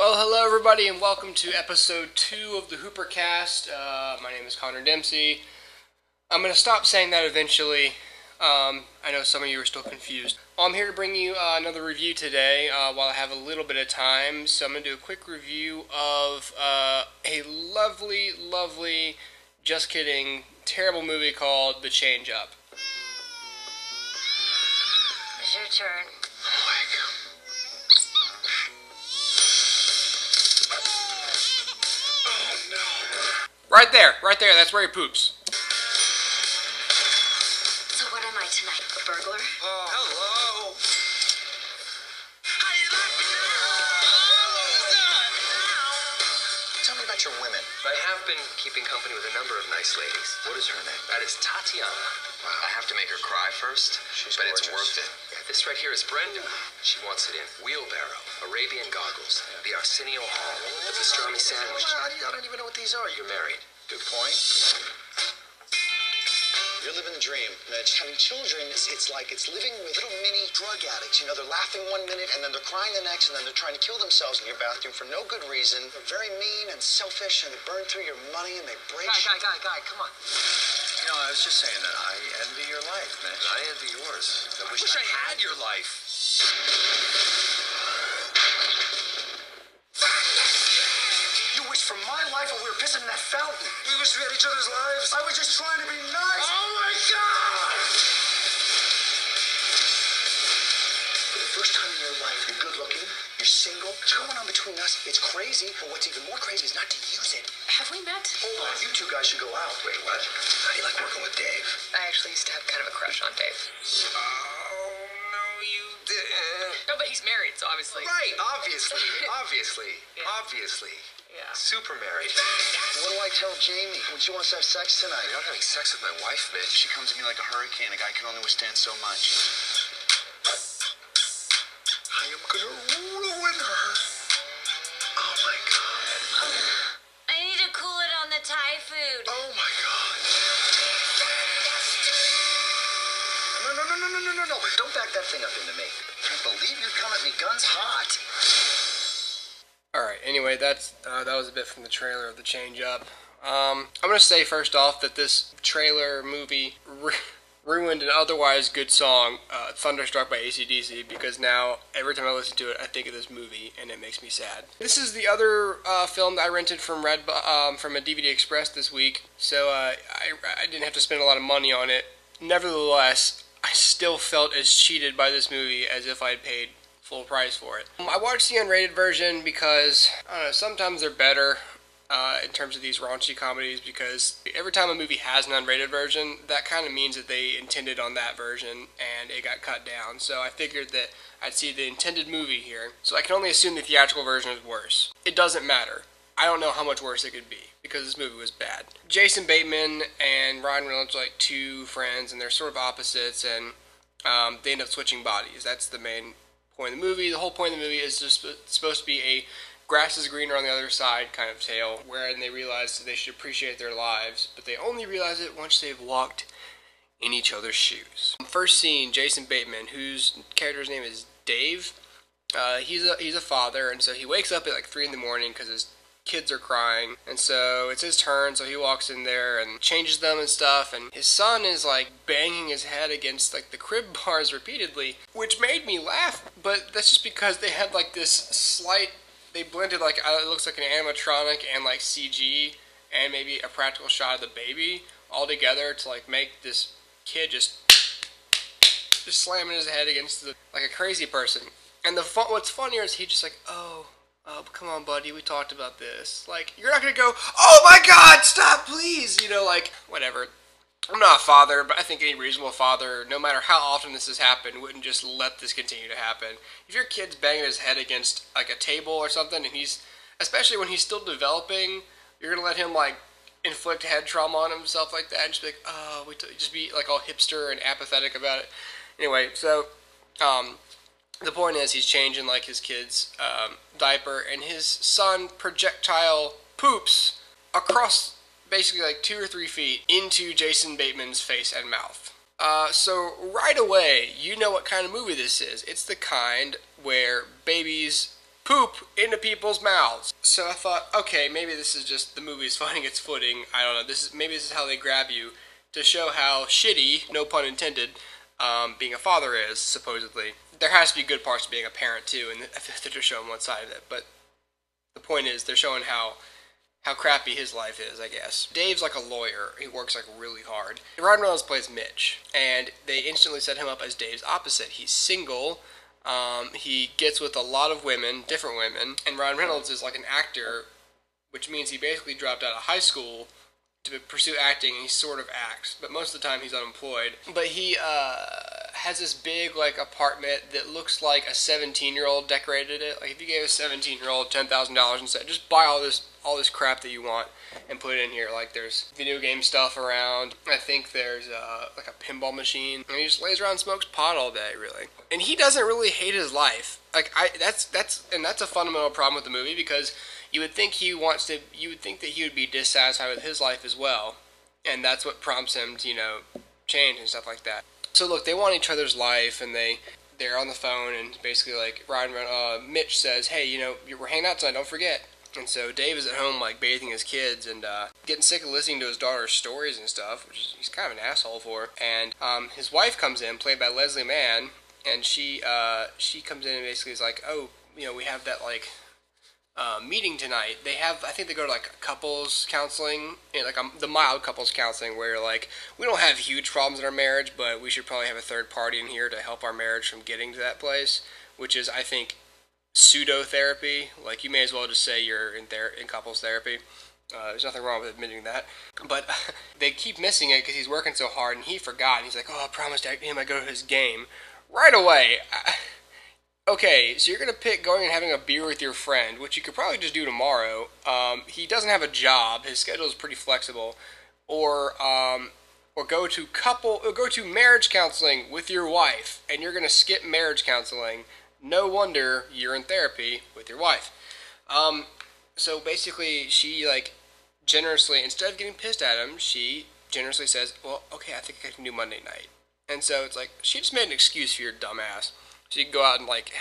Well, hello everybody and welcome to episode 2 of the HooperCast. My name is Connor Dempsey. I'm going to stop saying that eventually. I know some of you are still confused. I'm here to bring you another review today while I have a little bit of time. So I'm going to do a quick review of a lovely, just kidding, terrible movie called The Change Up. It's your turn. Right there, that's where he poops. So what am I tonight? A burglar? Oh, hello. Tell me about your women. I have been keeping company with a number of nice ladies. What is her name? That is Tatiana. Wow. I have to make her cry first, She's but gorgeous. it's worth it. Yeah, this right here is Brenda. She wants it in wheelbarrow, Arabian goggles, the Arsenio Hall, the pastrami sandwich. I don't even know what these are. You're married. Good point. You're living the dream, Mitch. Having children, it's like it's living with little mini drug addicts. You know, they're laughing one minute, and then they're crying the next, and then they're trying to kill themselves in your bathroom for no good reason. They're very mean and selfish, and they burn through your money, and they break... Guy, come on. You know, I was just saying that I envy your life, Mitch. I envy yours. I wish I had your life. You wished for my life when we were pissing in that fountain. We wished we had each other's lives. I was just trying to be nice. Oh, my God! For the first time in your life, you're good looking, you're single. What's going on between us? It's crazy, but what's even more crazy is not to use it. Have we met? Hold on, you two guys should go out. Wait, what? How do you like working with Dave? I actually used to have kind of a crush on Dave. Oh, no, you didn't. No, but he's married, so obviously. Right, obviously. Yeah. Super married. What do I tell Jamie when she wants to have sex tonight? You're not having sex with my wife, Mitch. She comes at me like a hurricane. A guy can only withstand so much. I am gonna ruin her. Oh, my God. I need to cool it on the Thai food. Oh, my God. No. Don't back that thing up into me. I can't believe you'd come at me guns hot. Alright, anyway, that was a bit from the trailer of The Change Up. I'm going to say first off that this trailer movie ruined an otherwise good song, Thunderstruck by AC/DC, because now every time I listen to it I think of this movie and it makes me sad. This is the other film that I rented from from a DVD Express this week, so I didn't have to spend a lot of money on it. Nevertheless, I still felt as cheated by this movie as if I had paid full price for it. I watched the unrated version because, I don't know, sometimes they're better in terms of these raunchy comedies, because every time a movie has an unrated version, that kind of means that they intended on that version and it got cut down. So I figured that I'd see the intended movie here, so I can only assume the theatrical version is worse. It doesn't matter. I don't know how much worse it could be, because this movie was bad. Jason Bateman and Ryan Reynolds are like two friends, and they're sort of opposites, and they end up switching bodies. That's the main point of the movie. The whole point of the movie is just supposed to be a grass is greener on the other side kind of tale, wherein they realize that they should appreciate their lives, but they only realize it once they've walked in each other's shoes. First scene, Jason Bateman, whose character's name is Dave, he's a father, and so he wakes up at like 3 in the morning because his kids are crying, and so it's his turn, so he walks in there and changes them and stuff, and his son is like banging his head against like the crib bars repeatedly, which made me laugh, but that's just because they had like this slight, they blended like, it looks like an animatronic and like CG and maybe a practical shot of the baby all together to like make this kid just slamming his head against like a crazy person. And what's funnier is he just like, oh, come on, buddy, we talked about this. Like, you're not gonna go, oh my God, stop, please! You know, like, whatever. I'm not a father, but I think any reasonable father, no matter how often this has happened, wouldn't just let this continue to happen. If your kid's banging his head against, like, a table or something, and especially when he's still developing, you're gonna let him, like, inflict head trauma on himself like that, and just be like, oh, just be, like, all hipster and apathetic about it. Anyway, so, the point is, he's changing, like, his kid's diaper, and his son projectile poops across basically like 2 or 3 feet into Jason Bateman's face and mouth. So right away, you know what kind of movie this is. It's the kind where babies poop into people's mouths. So I thought, okay, maybe this is just the movie's finding its footing. I don't know. Maybe this is how they grab you to show how shitty, no pun intended, being a father is, supposedly. There has to be good parts of being a parent, too, and I feel like they're just showing one side of it. But the point is, they're showing how crappy his life is, I guess. Dave's like a lawyer. He works like really hard. Ryan Reynolds plays Mitch, and they instantly set him up as Dave's opposite. He's single. He gets with a lot of women, different women, and Ryan Reynolds is like an actor, which means he basically dropped out of high school to pursue acting, and he sort of acts, but most of the time he's unemployed. But he has this big like apartment that looks like a 17-year-old decorated it. Like if you gave a 17-year-old $10,000 and said, just buy all this crap that you want and put it in here. Like there's video game stuff around. I think there's like a pinball machine, and he just lays around and smokes pot all day, really. And he doesn't really hate his life. Like that's a fundamental problem with the movie, because you would think that he would be dissatisfied with his life as well, and that's what prompts him to, change and stuff like that. So look, they want each other's life, and they're on the phone, and basically like Mitch says, hey, we're hanging out tonight, don't forget. And so Dave is at home like bathing his kids and getting sick of listening to his daughter's stories and stuff, which he's kind of an asshole for. And his wife comes in, played by Leslie Mann, and she comes in and basically is like, oh, we have that like meeting tonight. I think they go to like couples counseling, like the mild couples counseling, where like, we don't have huge problems in our marriage, but we should probably have a third party in here to help our marriage from getting to that place, which is, I think, pseudo therapy. Like, you may as well just say you're in couples therapy. There's nothing wrong with admitting that, but they keep missing it because he's working so hard, and he forgot. And he's like, oh, I promised him I'd go to his game right away. Okay, so you're going to pick going and having a beer with your friend, which you could probably just do tomorrow. He doesn't have a job. His schedule is pretty flexible. Or go to marriage counseling with your wife, and you're going to skip marriage counseling. No wonder you're in therapy with your wife. So basically, she like generously, instead of getting pissed at him, she generously says, well, okay, I think I can do Monday night. And so it's like, she just made an excuse for your dumbass. So you can go out and like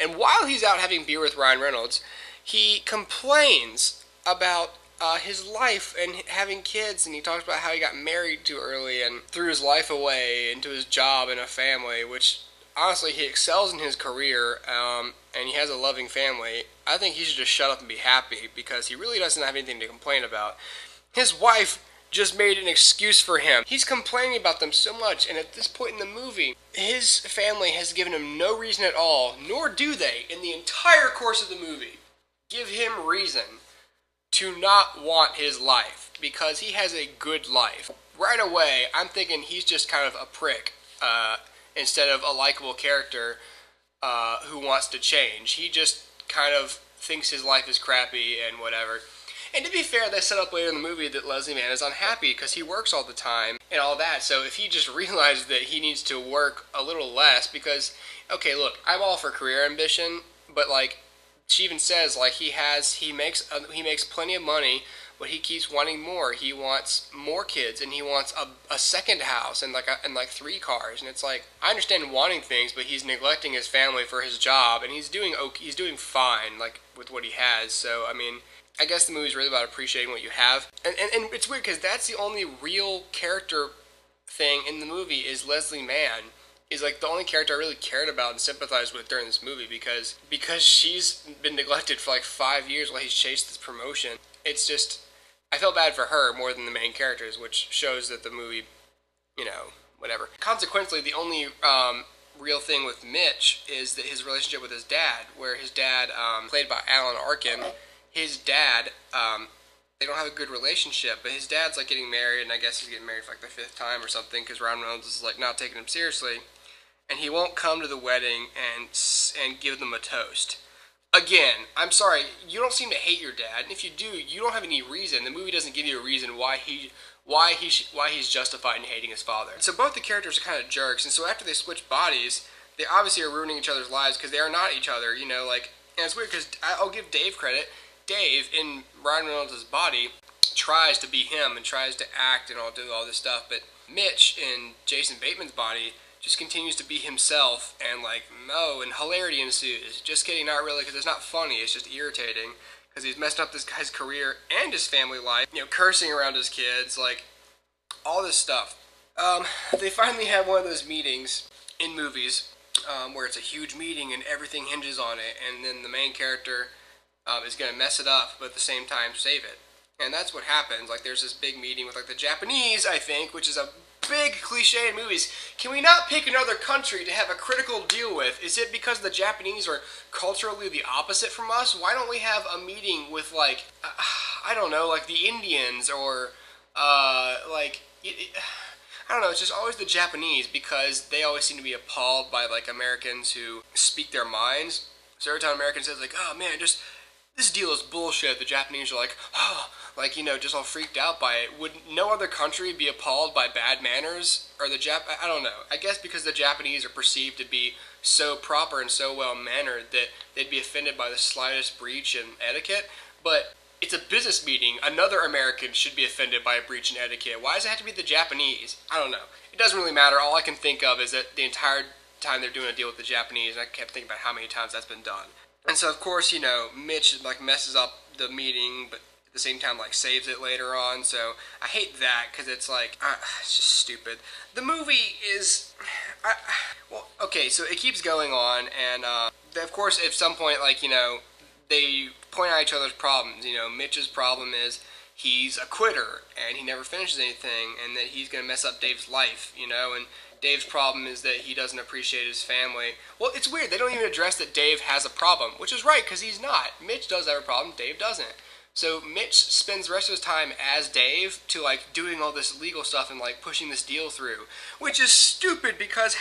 and while he's out having beer with Ryan Reynolds, he complains about his life and having kids, and he talks about how he got married too early and threw his life away into his job and a family, which honestly, he excels in his career, and he has a loving family. I think he should just shut up and be happy, because he really doesn't have anything to complain about. His wife just made an excuse for him. He's complaining about them so much, and at this point in the movie, his family has given him no reason at all, nor do they, in the entire course of the movie, give him reason to not want his life, because he has a good life. Right away, I'm thinking he's just kind of a prick, instead of a likable character who wants to change. He just kind of thinks his life is crappy and whatever. And to be fair, they set up later in the movie that Leslie Mann is unhappy because he works all the time and all that. So if he just realized that he needs to work a little less, because, okay, look, I'm all for career ambition, but like, she even says like he makes plenty of money, but he keeps wanting more. He wants more kids, and he wants a second house and like 3 cars. And it's like, I understand wanting things, but he's neglecting his family for his job, and he's doing fine like with what he has. So I mean, I guess the movie's really about appreciating what you have. And it's weird because that's the only real character thing in the movie is Leslie Mann. Is like the only character I really cared about and sympathized with during this movie, because she's been neglected for like 5 years while he's chased this promotion. It's just, I felt bad for her more than the main characters, which shows that the movie, whatever. Consequently, the only real thing with Mitch is that his relationship with his dad, where his dad, played by Alan Arkin, his dad, they don't have a good relationship, but his dad's like getting married, and I guess he's getting married for like the 5th time or something, because Ryan Reynolds is like not taking him seriously, and he won't come to the wedding and give them a toast. Again, I'm sorry, you don't seem to hate your dad, and if you do, you don't have any reason. The movie doesn't give you a reason why he's justified in hating his father. So both the characters are kind of jerks, and so after they switch bodies, they obviously are ruining each other's lives because they are not each other, and it's weird because I'll give Dave credit. Dave, in Ryan Reynolds' body, tries to be him and tries to act and do all this stuff, but Mitch, in Jason Bateman's body, just continues to be himself, and like, no, and hilarity ensues. Just kidding, not really, because it's not funny, it's just irritating, because he's messed up this guy's career and his family life, you know, cursing around his kids, like, all this stuff. They finally have one of those meetings in movies, where it's a huge meeting and everything hinges on it, and then the main character is going to mess it up, but at the same time save it. And that's what happens. Like, there's this big meeting with, like, the Japanese, I think, which is a big cliche in movies. Can we not pick another country to have a critical deal with? Is it because the Japanese are culturally the opposite from us? Why don't we have a meeting with, like, I don't know, like the Indians, or, like, I don't know, it's just always the Japanese, because they always seem to be appalled by, like, Americans who speak their minds. So every time an American says, like, oh man, just, this deal is bullshit, the Japanese are like, oh, like, you know, just all freaked out by it. Would no other country be appalled by bad manners? Or the I don't know. I guess because the Japanese are perceived to be so proper and so well-mannered that they'd be offended by the slightest breach in etiquette. But it's a business meeting. Another American should be offended by a breach in etiquette. Why does it have to be the Japanese? I don't know. It doesn't really matter. All I can think of is that the entire time they're doing a deal with the Japanese, and I kept thinking about how many times that's been done. And so, of course, you know, Mitch, like, messes up the meeting, but at the same time, like, saves it later on. So I hate that, because it's like, it's just stupid. The movie is, well, okay, so it keeps going on, and of course, at some point, like, you know, they point out each other's problems. You know, Mitch's problem is he's a quitter, and he never finishes anything, and that he's going to mess up Dave's life, you know, and Dave's problem is that he doesn't appreciate his family. Well, it's weird. They don't even address that Dave has a problem, which is right, because he's not. Mitch does have a problem. Dave doesn't. So Mitch spends the rest of his time as Dave to, like, doing all this legal stuff and, like, pushing this deal through, which is stupid, because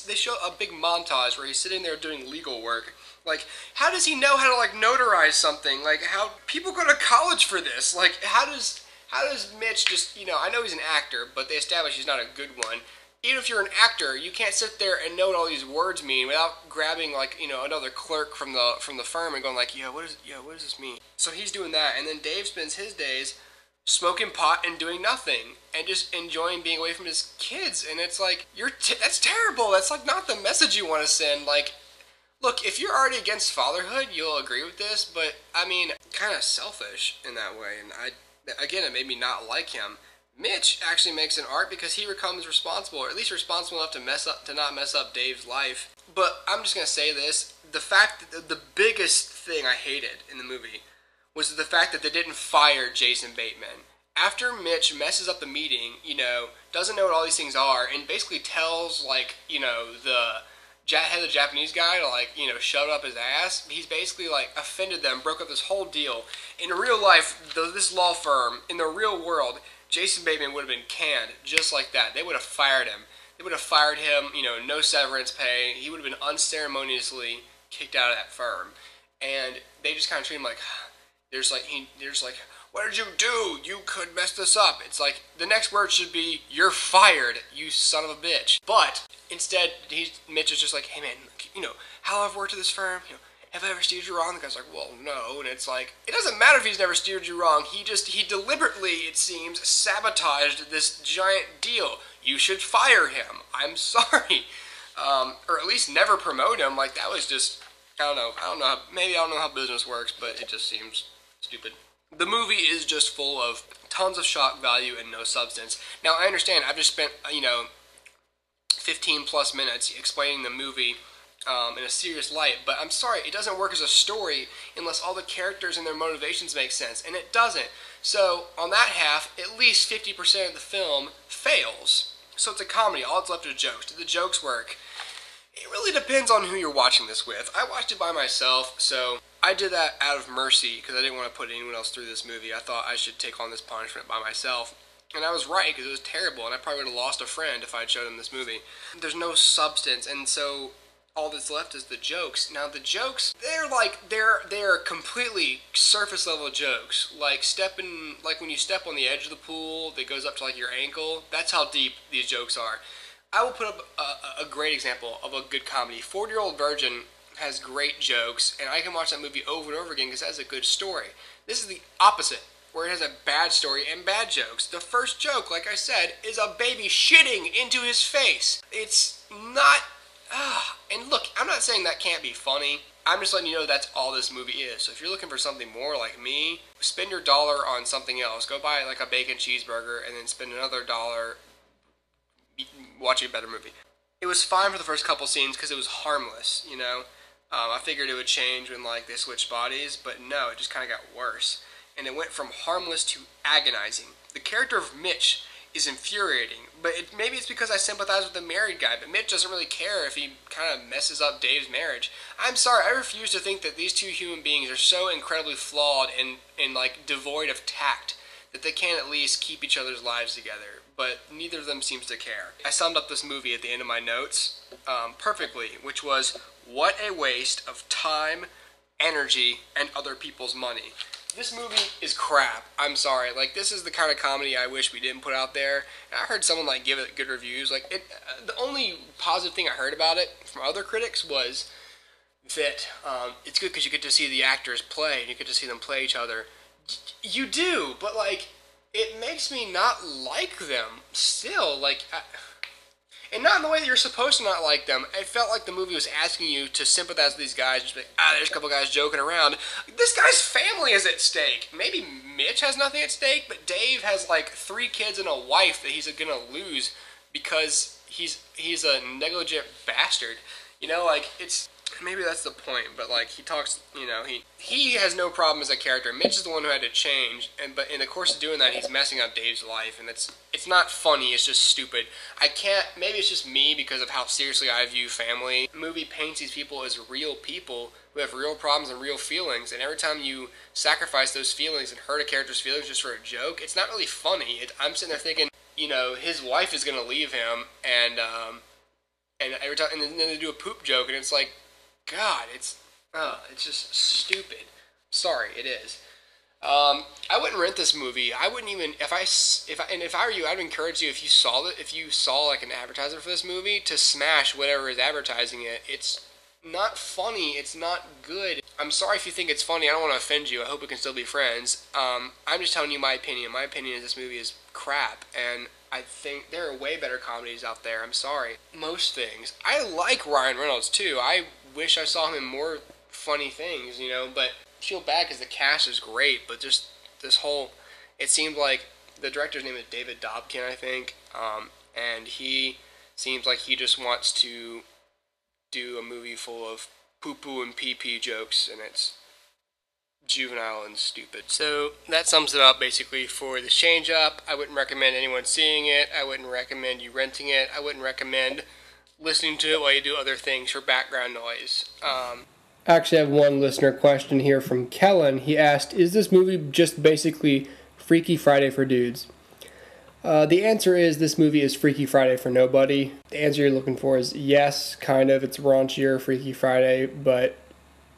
they show a big montage where he's sitting there doing legal work. Like, how does he know how to, like, notarize something? Like, how people go to college for this? Like, how does Mitch just, you know, I know he's an actor, but they establish he's not a good one. Even if you're an actor, you can't sit there and know what all these words mean without grabbing, like, you know, another clerk from the firm and going like, what does this mean? So he's doing that, and then Dave spends his days smoking pot and doing nothing and just enjoying being away from his kids. And it's like, that's terrible. That's, like, not the message you want to send. Like, look, if you're already against fatherhood, you'll agree with this, but I mean, kind of selfish in that way. And again, it made me not like him. Mitch actually makes an art because he becomes responsible, or at least responsible enough to not mess up Dave's life. But I'm just going to say this, the fact that the biggest thing I hated in the movie was the fact that they didn't fire Jason Bateman. After Mitch messes up the meeting, you know, doesn't know what all these things are, and basically tells, like, you know, the head of the Japanese guy to, like, you know, shove it up his ass, he's basically, like, offended them, broke up this whole deal. In real life, this law firm, in the real world, Jason Bateman would have been canned just like that. They would have fired him. They would have fired him, you know, no severance pay. He would have been unceremoniously kicked out of that firm. And they just kind of treat him like, they're just like, what did you do? You could mess this up. It's like, the next word should be, you're fired, you son of a bitch. But instead, Mitch is just like, hey man, you know, how I've worked at this firm, you know, have I ever steered you wrong? The guy's like, well, no. And it's like, it doesn't matter if he's never steered you wrong. He deliberately, it seems, sabotaged this giant deal. You should fire him. I'm sorry. Or at least never promote him. Like, that was just, I don't know. Maybe I don't know how business works, but it just seems stupid. The movie is just full of tons of shock value and no substance. Now, I understand, I've just spent, you know, 15 plus minutes explaining the movie in a serious light, but I'm sorry, it doesn't work as a story unless all the characters and their motivations make sense, and it doesn't. So, on that half, at least 50% of the film fails. So it's a comedy, all that's left are jokes. Do the jokes work? It really depends on who you're watching this with. I watched it by myself, so I did that out of mercy, because I didn't want to put anyone else through this movie. I thought I should take on this punishment by myself. And I was right, because it was terrible, and I probably would have lost a friend if I had showed him this movie. There's no substance, and so all that's left is the jokes. Now the jokes, they're completely surface level jokes. Like when you step on the edge of the pool that goes up to like your ankle. That's how deep these jokes are. I will put up a great example of a good comedy. 40-Year-Old Virgin has great jokes, and I can watch that movie over and over again because it has a good story. This is the opposite, where it has a bad story and bad jokes. The first joke, like I said, is a baby shitting into his face. It's not. And look, I'm not saying that can't be funny. I'm just letting you know that's all this movie is. So if you're looking for something more like me, spend your dollar on something else. Go buy like a bacon cheeseburger and then spend another dollar watching a better movie. It was fine for the first couple scenes because it was harmless, you know. I figured it would change when like they switched bodies, but no, it just kind of got worse. And it went from harmless to agonizing. The character of Mitch is infuriating, but maybe it's because I sympathize with the married guy, but Mitch doesn't really care if he kind of messes up Dave's marriage. I'm sorry, I refuse to think that these two human beings are so incredibly flawed and like devoid of tact that they can't at least keep each other's lives together, but neither of them seems to care. I summed up this movie at the end of my notes perfectly, which was, what a waste of time, energy, and other people's money. This movie is crap. I'm sorry. Like, this is the kind of comedy I wish we didn't put out there. And I heard someone like give it good reviews. Like, the only positive thing I heard about it from other critics was that it's good because you get to see the actors play and you get to see them play each other. You do, but like, it makes me not like them still. Like, and not in the way that you're supposed to not like them. It felt like the movie was asking you to sympathize with these guys. Just like, there's a couple guys joking around. This guy's family is at stake. Maybe Mitch has nothing at stake, but Dave has like 3 kids and a wife that he's gonna lose because he's a negligent bastard. You know, like, it's, maybe that's the point, but like, he talks, you know, he has no problem as a character. Mitch is the one who had to change, but in the course of doing that, he's messing up Dave's life, and it's not funny, it's just stupid. I can't, maybe it's just me because of how seriously I view family. The movie paints these people as real people who have real problems and real feelings, and every time you sacrifice those feelings and hurt a character's feelings just for a joke, it's not really funny. I'm sitting there thinking, you know, his wife is going to leave him, and every time, and then they do a poop joke, and it's like, God, it's just stupid. Sorry, it is. I wouldn't rent this movie. I wouldn't even, if I were you, I'd encourage you, if you saw like an advertisement for this movie, to smash whatever is advertising it. It's not funny. It's not good. I'm sorry if you think it's funny. I don't want to offend you. I hope we can still be friends. I'm just telling you my opinion. My opinion is this movie is crap, and I think there are way better comedies out there. I'm sorry. Most things. I like Ryan Reynolds too. I wish I saw him in more funny things, you know, but I feel bad because the cast is great, but just this whole, it seemed like the director's name is David Dobkin, I think, and he seems like he just wants to do a movie full of poo-poo and pee-pee jokes, and it's juvenile and stupid. So that sums it up basically for the Change Up. I wouldn't recommend anyone seeing it. I wouldn't recommend you renting it. I wouldn't recommend listening to it while you do other things for background noise. I actually have one listener question here from Kellen. He asked, is this movie just basically Freaky Friday for dudes? The answer is this movie is Freaky Friday for nobody. The answer you're looking for is yes, kind of. It's raunchier Freaky Friday, but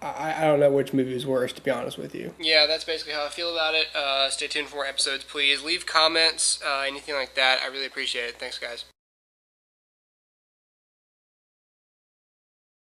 I don't know which movie is worse, to be honest with you. Yeah, that's basically how I feel about it. Stay tuned for more episodes, please. Leave comments, anything like that. I really appreciate it. Thanks, guys.